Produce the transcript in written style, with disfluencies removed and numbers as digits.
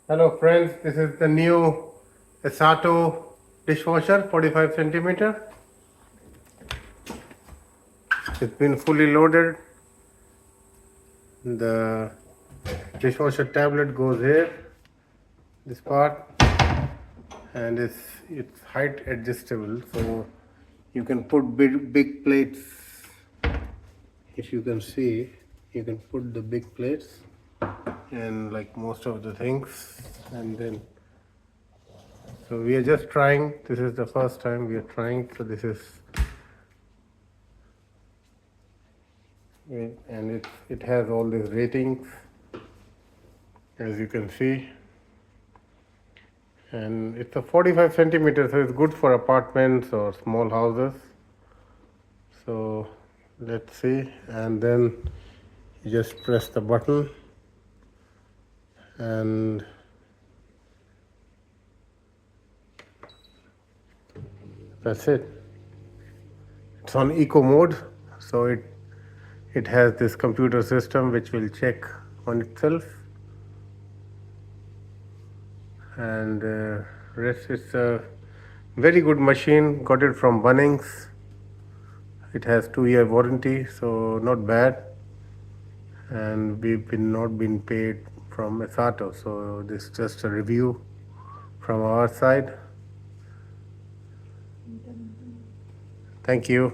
Hello friends, this is the new Esatto dishwasher, 45 centimeter. It's been fully loaded. The dishwasher tablet goes here, this part, and it's height adjustable, so you can put big plates. If you can see, you can put the big plates and like most of the things, and then so we are just trying. This is the first time we are trying, so this is and it has all these ratings, as you can see, and it's a 45 centimeters, so it's good for apartments or small houses. So let's see, and then you just press the button and that's it. It's on eco mode, so it has this computer system which will check on itself, and rest, it's a very good machine. Got it from Bunnings. It has 2-year warranty, so not bad. And we've not been paid from Esatto, so this is just a review from our side. Thank you.